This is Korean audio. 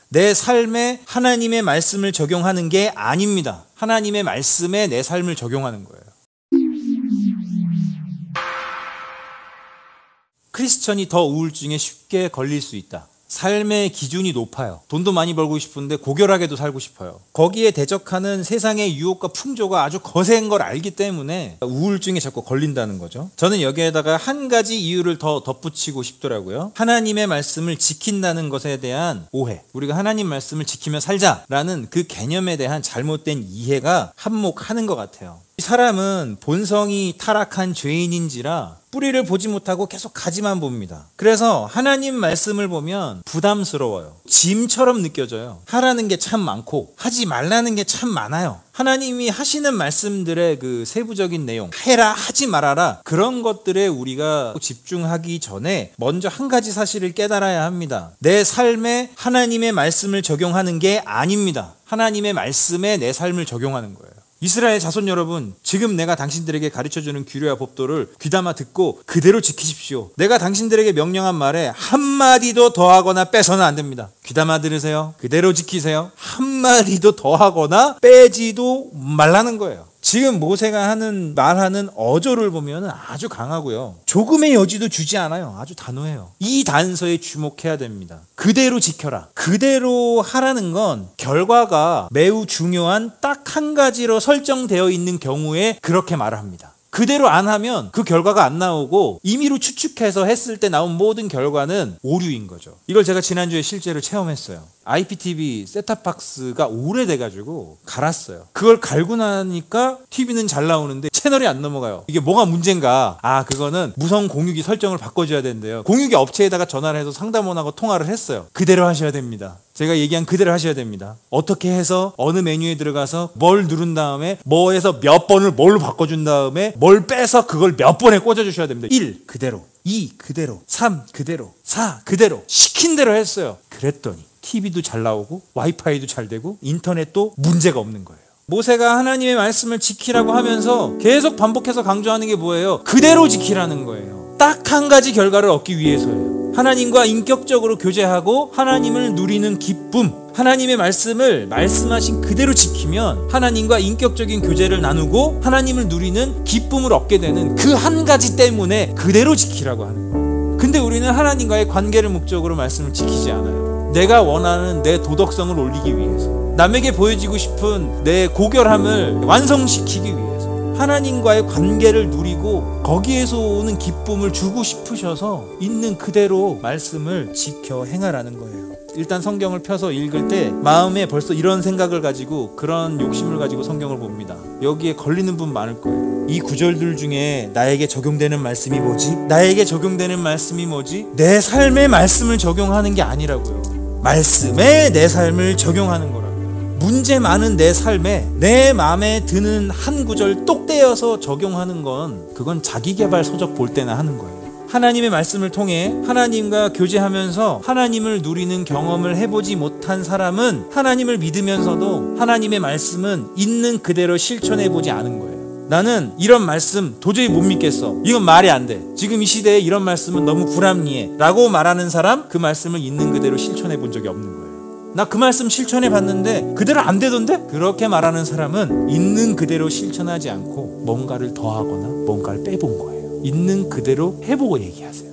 내 삶에 하나님의 말씀을 적용하는 게 아닙니다. 하나님의 말씀에 내 삶을 적용하는 거예요. 크리스천이 더 우울증에 쉽게 걸릴 수 있다. 삶의 기준이 높아요. 돈도 많이 벌고 싶은데 고결하게도 살고 싶어요. 거기에 대적하는 세상의 유혹과 풍조가 아주 거센 걸 알기 때문에 우울증에 자꾸 걸린다는 거죠. 저는 여기에다가 한 가지 이유를 더 덧붙이고 싶더라고요. 하나님의 말씀을 지킨다는 것에 대한 오해. 우리가 하나님 말씀을 지키며 살자라는 그 개념에 대한 잘못된 이해가 한몫하는 것 같아요. 이 사람은 본성이 타락한 죄인인지라 뿌리를 보지 못하고 계속 가지만 봅니다. 그래서 하나님 말씀을 보면 부담스러워요. 짐처럼 느껴져요. 하라는 게 참 많고 하지 말라는 게 참 많아요. 하나님이 하시는 말씀들의 그 세부적인 내용, 해라 하지 말아라, 그런 것들에 우리가 집중하기 전에 먼저 한 가지 사실을 깨달아야 합니다. 내 삶에 하나님의 말씀을 적용하는 게 아닙니다. 하나님의 말씀에 내 삶을 적용하는 거예요. 이스라엘 자손 여러분, 지금 내가 당신들에게 가르쳐주는 규례와 법도를 귀담아 듣고 그대로 지키십시오. 내가 당신들에게 명령한 말에 한마디도 더하거나 빼서는 안 됩니다. 귀담아 들으세요. 그대로 지키세요. 한마디도 더하거나 빼지도 말라는 거예요. 지금 모세가 말하는 어조를 보면 아주 강하고요. 조금의 여지도 주지 않아요. 아주 단호해요. 이 단서에 주목해야 됩니다. 그대로 지켜라. 그대로 하라는 건 결과가 매우 중요한 딱 한 가지로 설정되어 있는 경우에 그렇게 말을 합니다. 그대로 안 하면 그 결과가 안 나오고 임의로 추측해서 했을 때 나온 모든 결과는 오류인 거죠. 이걸 제가 지난주에 실제로 체험했어요. IPTV 셋탑박스가 오래돼가지고 갈았어요. 그걸 갈고 나니까 TV는 잘 나오는데 채널이 안 넘어가요. 이게 뭐가 문제인가? 그거는 무선 공유기 설정을 바꿔줘야 된대요. 공유기 업체에다가 전화를 해서 상담원하고 통화를 했어요. 그대로 하셔야 됩니다. 제가 얘기한 그대로 하셔야 됩니다. 어떻게 해서 어느 메뉴에 들어가서 뭘 누른 다음에 뭐에서 몇 번을 뭘로 바꿔준 다음에 뭘 빼서 그걸 몇 번에 꽂아주셔야 됩니다. 1 그대로, 2 그대로, 3 그대로, 4 그대로 시킨 대로 했어요. 그랬더니 TV도 잘 나오고 와이파이도 잘 되고 인터넷도 문제가 없는 거예요. 모세가 하나님의 말씀을 지키라고 하면서 계속 반복해서 강조하는 게 뭐예요? 그대로 지키라는 거예요. 딱 한 가지 결과를 얻기 위해서예요. 하나님과 인격적으로 교제하고 하나님을 누리는 기쁨, 하나님의 말씀을 말씀하신 그대로 지키면 하나님과 인격적인 교제를 나누고 하나님을 누리는 기쁨을 얻게 되는 그 한 가지 때문에 그대로 지키라고 하는 거예요. 근데 우리는 하나님과의 관계를 목적으로 말씀을 지키지 않아요. 내가 원하는 내 도덕성을 올리기 위해서, 남에게 보여지고 싶은 내 고결함을 완성시키기 위해서, 하나님과의 관계를 누리고 거기에서 오는 기쁨을 주고 싶으셔서 있는 그대로 말씀을 지켜 행하라는 거예요. 일단 성경을 펴서 읽을 때 마음에 벌써 이런 생각을 가지고 그런 욕심을 가지고 성경을 봅니다. 여기에 걸리는 분 많을 거예요. 이 구절들 중에 나에게 적용되는 말씀이 뭐지? 나에게 적용되는 말씀이 뭐지? 내 삶의 말씀을 적용하는 게 아니라고요. 말씀에 내 삶을 적용하는 거라고요. 문제 많은 내 삶에 내 마음에 드는 한 구절 똑 떼어서 적용하는 건 그건 자기계발 서적 볼 때나 하는 거예요. 하나님의 말씀을 통해 하나님과 교제하면서 하나님을 누리는 경험을 해보지 못한 사람은 하나님을 믿으면서도 하나님의 말씀은 있는 그대로 실천해보지 않은 거예요. 나는 이런 말씀 도저히 못 믿겠어. 이건 말이 안 돼. 지금 이 시대에 이런 말씀은 너무 불합리해 라고 말하는 사람, 그 말씀을 있는 그대로 실천해 본 적이 없는 거예요. 나 그 말씀 실천해 봤는데 그대로 안 되던데? 그렇게 말하는 사람은 있는 그대로 실천하지 않고 뭔가를 더하거나 뭔가를 빼본 거예요. 있는 그대로 해보고 얘기하세요.